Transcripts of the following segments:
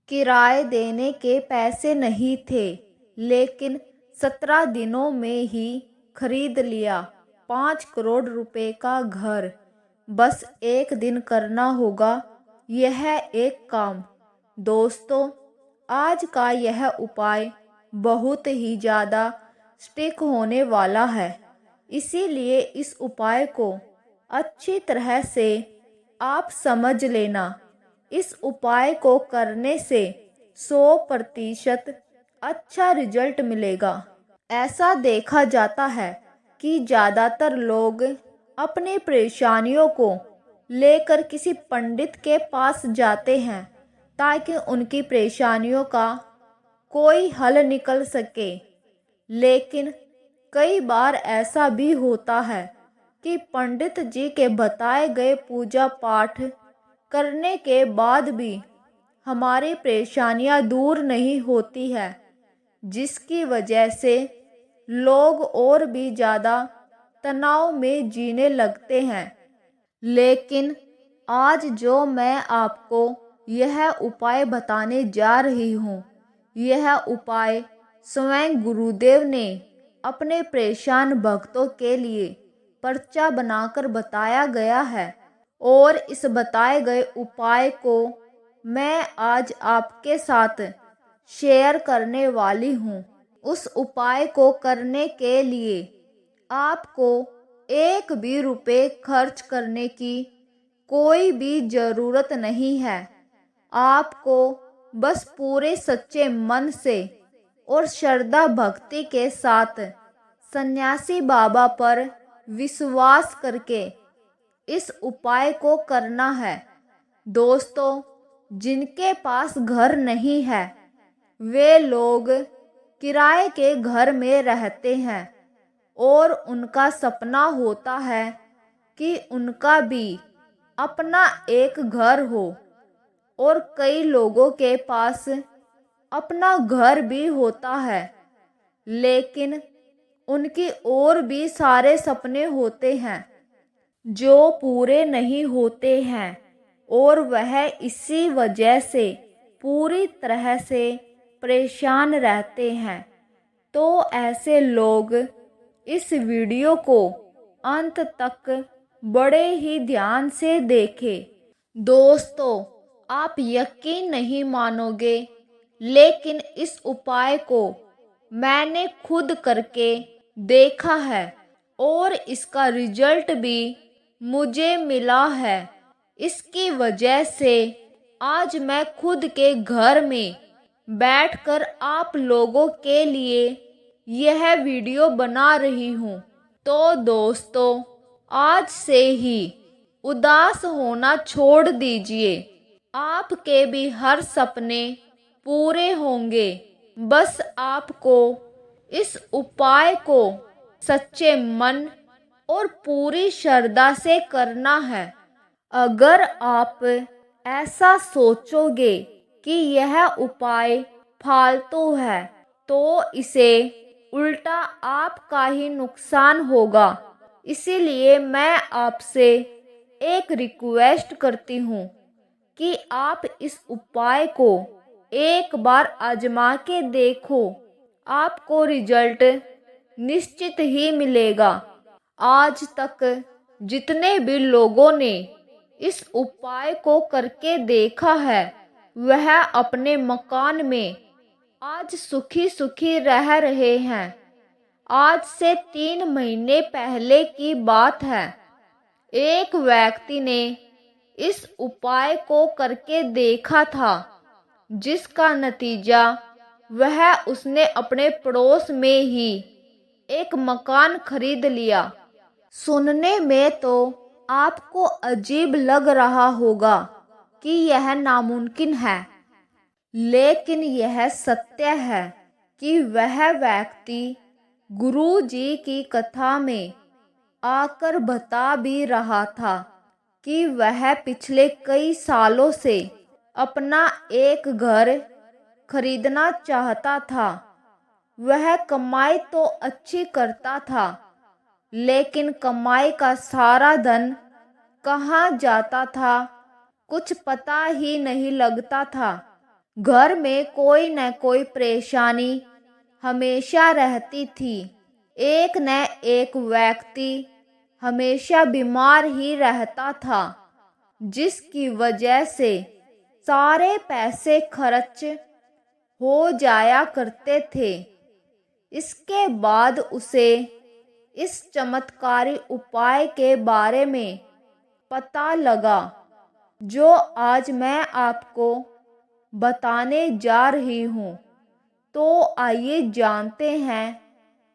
किराए देने के पैसे नहीं थे, लेकिन 17 दिनों में ही खरीद लिया 5 करोड़ रुपए का घर। बस एक दिन करना होगा यह एक काम। दोस्तों, आज का यह उपाय बहुत ही ज़्यादा स्टिक होने वाला है, इसीलिए इस उपाय को अच्छी तरह से आप समझ लेना। इस उपाय को करने से 100% अच्छा रिजल्ट मिलेगा। ऐसा देखा जाता है कि ज़्यादातर लोग अपनी परेशानियों को लेकर किसी पंडित के पास जाते हैं ताकि उनकी परेशानियों का कोई हल निकल सके। लेकिन कई बार ऐसा भी होता है कि पंडित जी के बताए गए पूजा पाठ करने के बाद भी हमारी परेशानियां दूर नहीं होती है, जिसकी वजह से लोग और भी ज़्यादा तनाव में जीने लगते हैं। लेकिन आज जो मैं आपको यह उपाय बताने जा रही हूँ, यह उपाय स्वयं गुरुदेव ने अपने परेशान भक्तों के लिए पर्चा बनाकर बताया गया है। और इस बताए गए उपाय को मैं आज आपके साथ शेयर करने वाली हूँ। उस उपाय को करने के लिए आपको एक भी रुपए खर्च करने की कोई भी ज़रूरत नहीं है। आपको बस पूरे सच्चे मन से और श्रद्धा भक्ति के साथ सन्यासी बाबा पर विश्वास करके इस उपाय को करना है। दोस्तों, जिनके पास घर नहीं है वे लोग किराए के घर में रहते हैं और उनका सपना होता है कि उनका भी अपना एक घर हो। और कई लोगों के पास अपना घर भी होता है, लेकिन उनकी और भी सारे सपने होते हैं जो पूरे नहीं होते हैं, और वह इसी वजह से पूरी तरह से परेशान रहते हैं। तो ऐसे लोग इस वीडियो को अंत तक बड़े ही ध्यान से देखें। दोस्तों, आप यकीन नहीं मानोगे, लेकिन इस उपाय को मैंने खुद करके देखा है और इसका रिजल्ट भी मुझे मिला है। इसकी वजह से आज मैं खुद के घर में बैठकर आप लोगों के लिए यह वीडियो बना रही हूँ। तो दोस्तों, आज से ही उदास होना छोड़ दीजिए। आपके भी हर सपने पूरे होंगे। बस आपको इस उपाय को सच्चे मन और पूरी श्रद्धा से करना है। अगर आप ऐसा सोचोगे कि यह उपाय फालतू है, तो इसे उल्टा आपका ही नुकसान होगा। इसीलिए मैं आपसे एक रिक्वेस्ट करती हूँ कि आप इस उपाय को एक बार आजमा के देखो। आपको रिजल्ट निश्चित ही मिलेगा। आज तक जितने भी लोगों ने इस उपाय को करके देखा है, वह अपने मकान में आज सुखी सुखी रह रहे हैं। आज से 3 महीने पहले की बात है। एक व्यक्ति ने इस उपाय को करके देखा था, जिसका नतीजा वह उसने अपने पड़ोस में ही एक मकान खरीद लिया। सुनने में तो आपको अजीब लग रहा होगा कि यह नामुमकिन है, लेकिन यह सत्य है कि वह व्यक्ति गुरु जी की कथा में आकर बता भी रहा था कि वह पिछले कई सालों से अपना एक घर खरीदना चाहता था। वह कमाई तो अच्छी करता था, लेकिन कमाई का सारा धन कहाँ जाता था कुछ पता ही नहीं लगता था। घर में कोई न कोई परेशानी हमेशा रहती थी। एक न एक व्यक्ति हमेशा बीमार ही रहता था, जिसकी वजह से सारे पैसे खर्च हो जाया करते थे। इसके बाद उसे इस चमत्कारी उपाय के बारे में पता लगा, जो आज मैं आपको बताने जा रही हूँ। तो आइए जानते हैं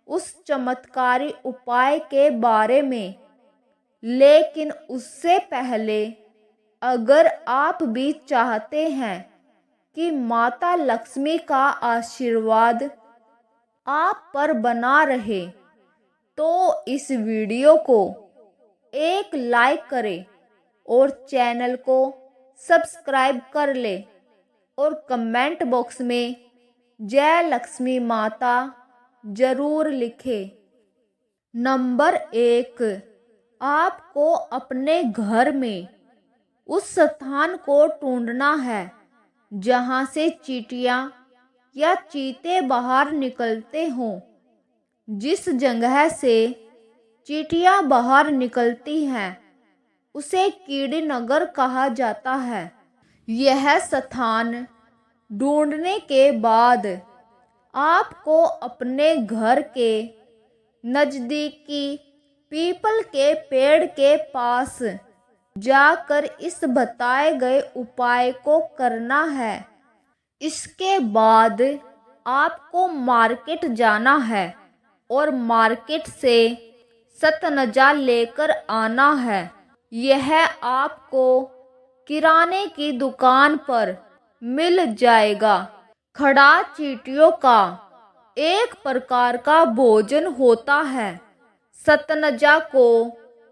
उस चमत्कारी उपाय के बारे में। लेकिन उससे पहले अगर आप भी चाहते हैं कि माता लक्ष्मी का आशीर्वाद आप पर बना रहे, तो इस वीडियो को एक लाइक करें और चैनल को सब्सक्राइब कर ले और कमेंट बॉक्स में जय लक्ष्मी माता जरूर लिखें। नंबर 1, आपको अपने घर में उस स्थान को ढूंढना है जहाँ से चींटियाँ या चीते बाहर निकलते हों। जिस जगह से चींटियाँ बाहर निकलती हैं उसे कीड़ी नगर कहा जाता है। यह स्थान ढूंढने के बाद आपको अपने घर के नज़दीकी पीपल के पेड़ के पास जाकर इस बताए गए उपाय को करना है। इसके बाद आपको मार्केट जाना है और मार्केट से सतनजा लेकर आना है। यह आपको किराने की दुकान पर मिल जाएगा। खड़ा चींटियों का एक प्रकार का भोजन होता है। सतनजा को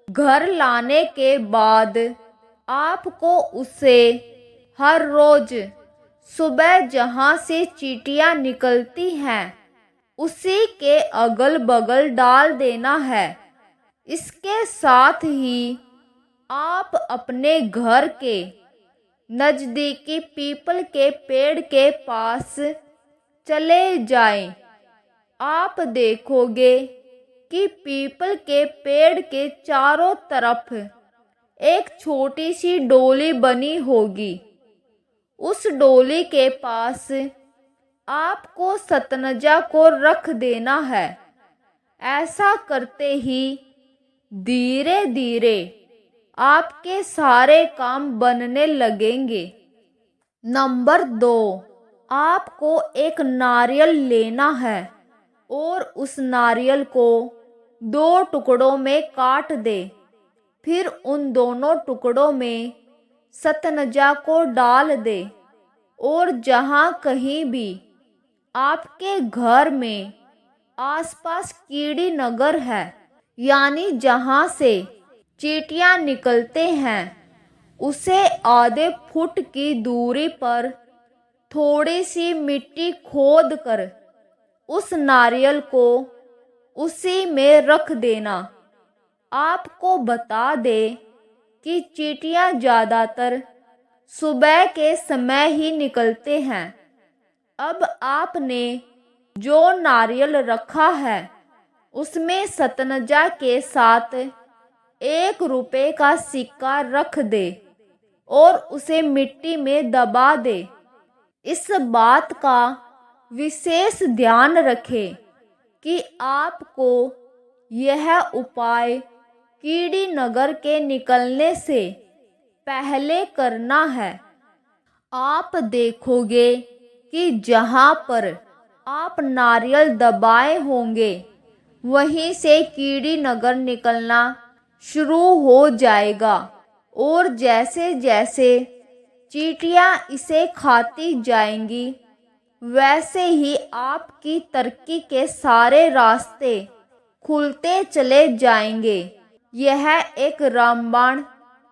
घर लाने के बाद आपको उसे हर रोज सुबह जहाँ से चींटियाँ निकलती हैं उसी के अगल बगल डाल देना है। इसके साथ ही आप अपने घर के नज़दीकी पीपल के पेड़ के पास चले जाएं। आप देखोगे कि पीपल के पेड़ के चारों तरफ एक छोटी सी डोली बनी होगी। उस डोली के पास आपको सतनजा को रख देना है। ऐसा करते ही धीरे धीरे आपके सारे काम बनने लगेंगे। नंबर 2, आपको एक नारियल लेना है और उस नारियल को 2 टुकड़ों में काट दे। फिर उन दोनों टुकड़ों में सतनजा को डाल दे और जहाँ कहीं भी आपके घर में आसपास कीड़ी नगर है, यानी जहाँ से चींटियाँ निकलते हैं, उसे आधे फुट की दूरी पर थोड़ी सी मिट्टी खोद कर उस नारियल को उसी में रख देना। आपको बता दे कि चींटियाँ ज़्यादातर सुबह के समय ही निकलते हैं। अब आपने जो नारियल रखा है उसमें सतनजा के साथ 1 रुपए का सिक्का रख दे और उसे मिट्टी में दबा दे। इस बात का विशेष ध्यान रखें कि आपको यह उपाय कीड़ी नगर के निकलने से पहले करना है। आप देखोगे कि जहाँ पर आप नारियल दबाए होंगे वहीं से कीड़ी नगर निकलना शुरू हो जाएगा और जैसे जैसे चींटियाँ इसे खाती जाएंगी वैसे ही आपकी तरक्की के सारे रास्ते खुलते चले जाएंगे। यह एक रामबाण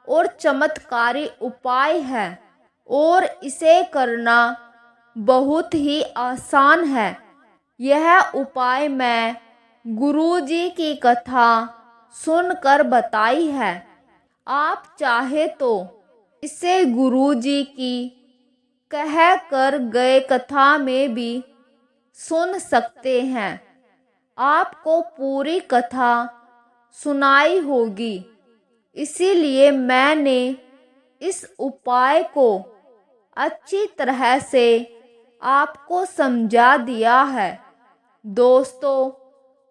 और चमत्कारी उपाय है और इसे करना बहुत ही आसान है। यह उपाय मैं गुरुजी की कथा सुनकर बताई है। आप चाहे तो इसे गुरुजी की कह कर गए कथा में भी सुन सकते हैं। आपको पूरी कथा सुनाई होगी, इसीलिए मैंने इस उपाय को अच्छी तरह से आपको समझा दिया है। दोस्तों,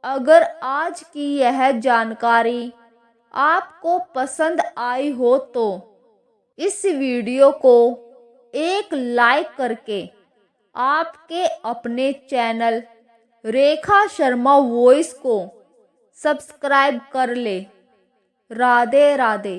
अगर आज की यह जानकारी आपको पसंद आई हो तो इस वीडियो को एक लाइक करके आपके अपने चैनल रेखा शर्मा वॉइस को सब्सक्राइब कर ले। राधे राधे।